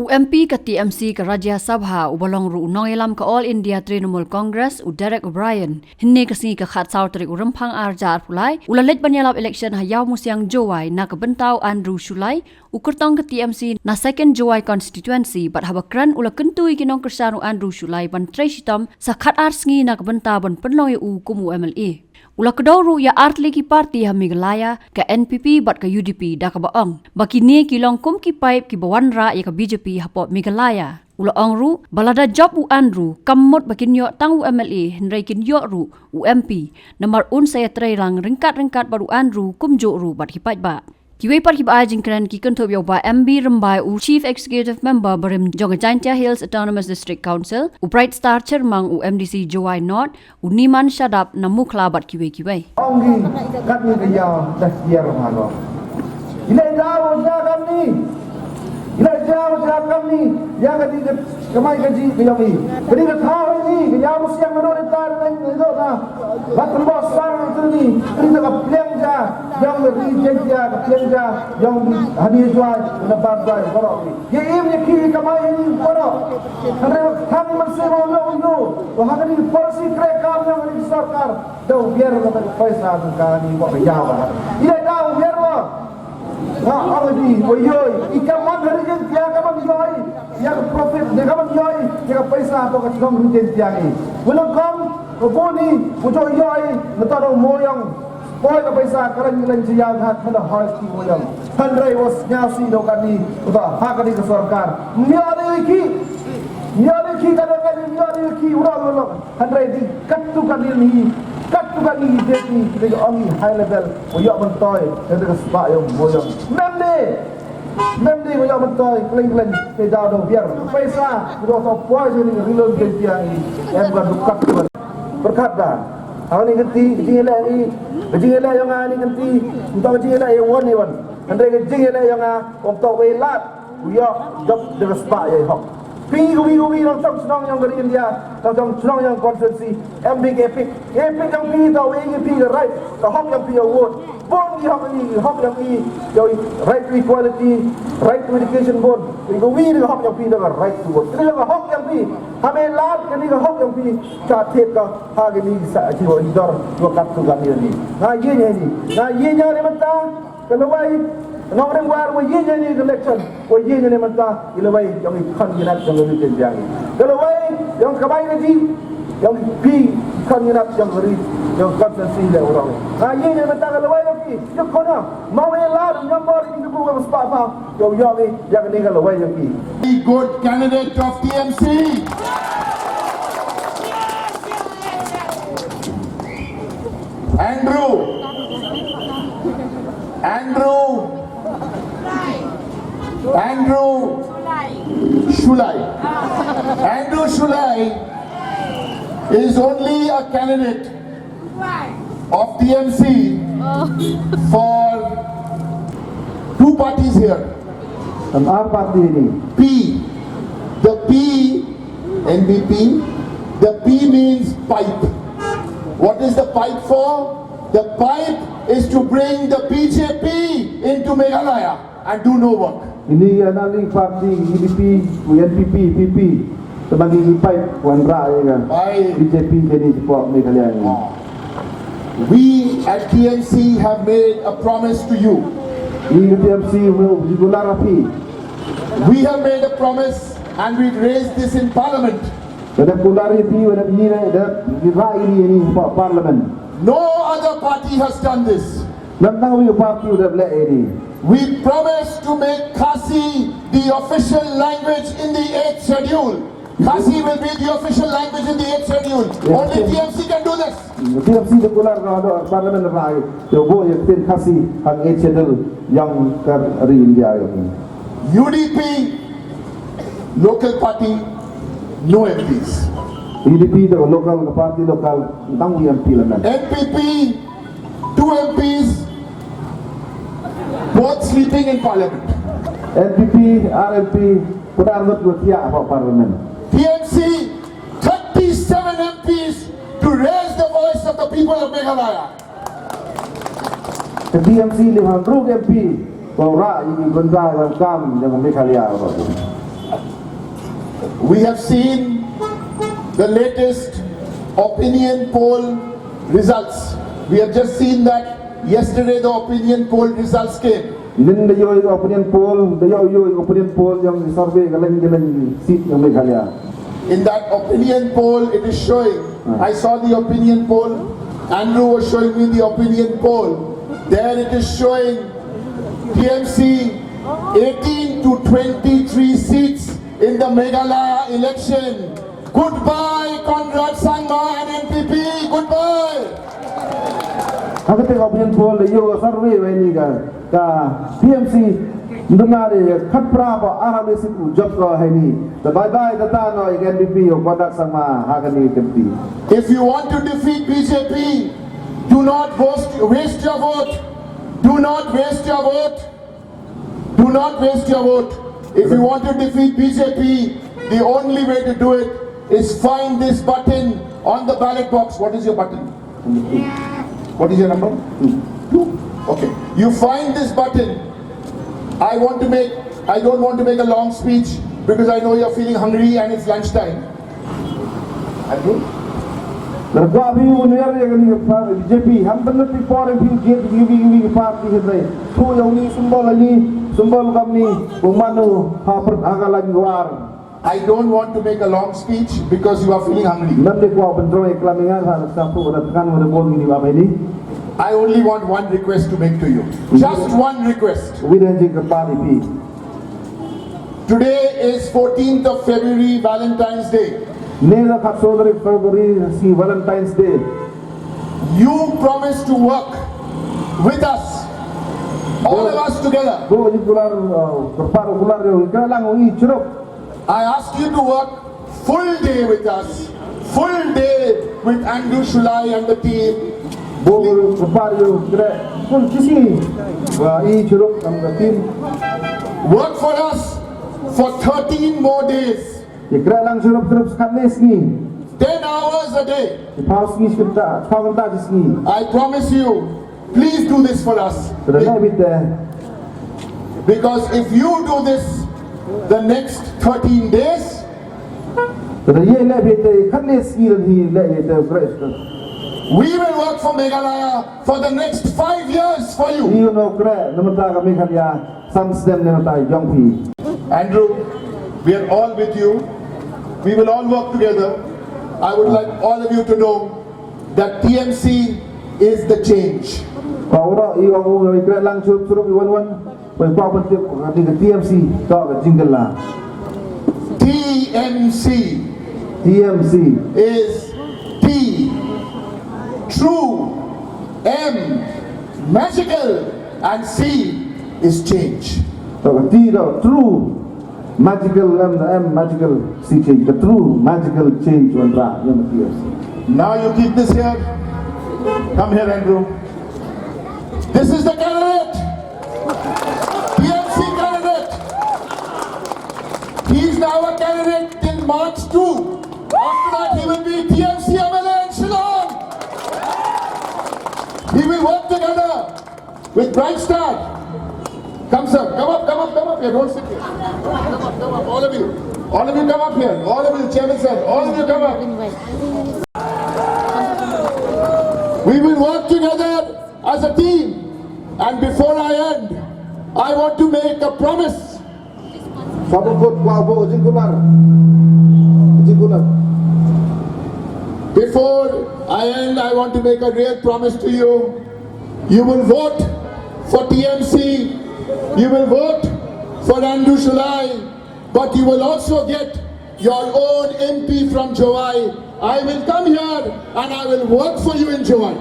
UMP ke TMC ke Rajya Sabha ubalong ru nongelam ke All India Trinamool Congress Derek O'Brien hinne ke singi ke khat saw tarik urempang arjar pulai ulalet banyalap election hayau musiang Jowai na ke bentau Andrew Shulai ukurtong ke TMC na second Jowai constituency bat habakran ula kentui kinong kersanu Andrew Shulai ban treshitam sa khat ar singi na ke bentau ban penloi kumu MLA Ula kedau ya artli ki parti ha Meghalaya ke NPP bat ke UDP dah ke baong. Baki ni kilong kum ki paip ki wanrah ya ke BJP ha pop Meghalaya. Ula ong balada job u Andrew kamut bakin yo tang MLA henrai kin yo UMP. Namar saya terang ringkat baru Andrew kum jo bat ki paip ba. Kiwei par kiba ajing kran ki kentup yo ba MB Rembai u Chief Executive Member berim jong Atiar Hills Autonomous District Council u Bright Star Chairman u MDC Jowai North u Niman Shadap na mukla bat kiwei. Ongi kat ni kaya dah siar malo. Ila jauh jagam ni. Ila jauh jagam ni. Yang kadi kemai kaji kami. Kadi tahu ni kaya musiang menurut tar itu na. Batul bos sang tu ni. Ini tak pelanja yang reject dia pelanja yang hadir jual dapat jual borok ni. Ye ni kiri kemai ni borok. Kerana kami masih mau wah ni polisi kerekam yang di sarkar. Dah biar kata paisa kan ni buat jawab. Ila tahu biar lah. Apa ni? Oyoi, ikan mana hari ni dia kaman yoi, yang profit dia kaman yoi, dia paisa atau kat kamu rutin dia ni. Belum kau ni, pujuk yoi, ntar orang moyang, boy ke paisa kerana nilai jiang hat pada hal si moyang. Handrai was nyasi dokan ni, udah hak ni ke sarkar. Niari ki kadang-kadang niari ki urang-urang. Handrai di katukan ni. Kat juga ni jadi kita ongi high level oyak mentoy kita sebab yang boyong memde oyak mentoy kling ke dah biar paisa kita tahu puas ni rilon dia ni em bukan dukat berkata awak ni ganti jingela yang ani ganti untuk jingela yang wan ni wan andre jingela yang untuk welat oyak job de sebab yang hok Pi orang senang yang dari India, orang senang yang konsensi, MB epic yang pi tahu AEP ke right, hak yang pi award, bon hak yang pi right to equality, right to education board, itu hak yang pi dengan right to vote. Jadi hak yang pi, kami lat kini hak yang pi catat ke hak ini jiwa idar dua kartu kami ini. Nah ye ni mentah kalau baik. Orang luar wajib ni election, wajib ni mentah ilawai yang kandidat yang lebih tinggi. Kalau wajib yang kebaik lagi, yang pi kandidat yang beri yang konsensi le orang. Nah ini mentah kalau wajib lagi, yang kena mau elar yang beri itu bukan sebab yang ni kalau wajib lagi. Good candidate of TMC. Andrew Shulai is only a candidate of TMC for two parties here. Apa parti ini? P. The P, NPP. The P means pipe. What is the pipe for? The pipe is to bring the BJP into Meghalaya and do no work. Ini adalah parti UDP, NPP, PP sebagai pipe wanrah kan. BJP jadi support Meghalaya ini. We at TMC have made a promise to you. Ini TMC juga rapi. We have made a promise and we raised this in Parliament. Ada kulariti, ada ini Parliament. No other party has done this. Nantang parti udah belak ini. We promise to make Khasi the official language in the 8th schedule. Khasi will be the official language in the 8th schedule. Only TMC can do this. TMC the kular ada Parliament rai. Coba yang tin Khasi hang 8th schedule yang dari India ini. UDP local party no MPs. UDP the local party local tang MP lah. NPP 2 MPs both sleeping in Parliament. NPP, RMP, pernah buat apa Parlimen. TMC 37 MPs to raise the voice of the people of Meghalaya. TMC 50 MP, wanrah ini benda yang kam dengan Meghalaya. We have seen the latest opinion poll results. We have just seen that yesterday the opinion poll results came. Nin dayo opinion poll, dayo opinion poll yang survey galing seat yang Meghalaya. In that opinion poll, it is showing, I saw the opinion poll, Andrew was showing me the opinion poll. There it is showing TMC 18 to 23 seats in the Meghalaya election. Goodbye, Conrad Sangma and NPP. Goodbye. Ako teng opinion poll dayo survey ini ka TMC Ndungari khatpra ba arabe sit job ko haini. The bye bye tata no NPP o Conrad Sangma hagani tempi. If you want to defeat BJP, do not waste your vote. Do not waste your vote. Do not waste your vote. If you want to defeat BJP, the only way to do it is find this button on the ballot box. What is your button? What is your number? 2. Okay. You find this button. I don't want to make a long speech because I know you're feeling hungry and it's lunchtime. Andrew? Gua view near BJP hampir people view give party hidai. Thu yang ni symbol kami pemanu hapert agalan luar. I don't want to make a long speech because you are feeling hungry. Nanti gua bentrok iklamingan harus sapu tekan pada bol ini bapa ini. I only want one request to make to you. Just one request. Widanji ke party. Today is 14th of February, Valentine's Day. Nega kat February si Valentine's Day. You promise to work with us, all of us together. Go ni bulan berparu bulan yo ikalang ui ceruk. I ask you to work full day with us, full day with Andrew Shulai and the team. Bo berparu yo kira full kisi. Wa i ceruk ang team. Work for us for 13 more days. Kira lang ceruk sekali ni. 10 hours a day. Paus ni kita, paus ni. I promise you, please do this for us. Because if you do this the next 13 days, we will work for Meghalaya for the next 5 years for you. Andrew, we are all with you. We will all work together. I would like all of you to know that TMC is the change. TMC is T, true, M, magical, and C is change. True, magical, M, magical, C change. The true magical change wanrah. Now you keep this here. Come here, Andrew. This is the candidate. TMC candidate. He is now a candidate till March 2. After that, he will be TMC MLA in Shillong. He will work together with Bright Star. Come, sir. Come up here. Don't sit here. Come up, all of you. All of you come up here. All of you, Chairman sir. All of you come up. We will work together as a team. And before I end, I want to make a promise. Before I end, I want to make a real promise to you. You will vote for TMC. You will vote for Andrew Shulai. But you will also get your own MP from Jowai. I will come here and I will work for you in Jowai.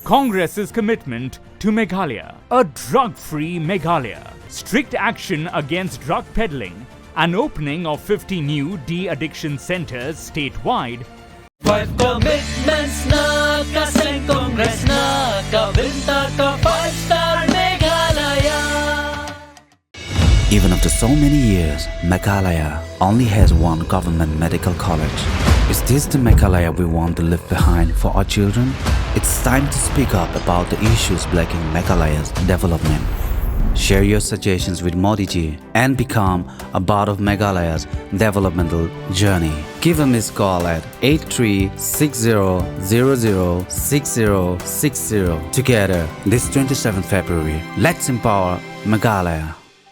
Congress's commitment to Meghalaya, a drug-free Meghalaya, strict action against drug peddling, an opening of 50 new de-addiction centers statewide. 5 commitments na kasing Congress na kabinta ka 5-star Meghalaya. Even after so many years, Meghalaya only has one government medical college. Is this the Meghalaya we want to leave behind for our children? It's time to speak up about the issues blocking Meghalaya's development. Share your suggestions with Modi ji and become a part of Meghalaya's developmental journey. Give a missed call at 8360006060. Together, this 27th February, let's empower Meghalaya.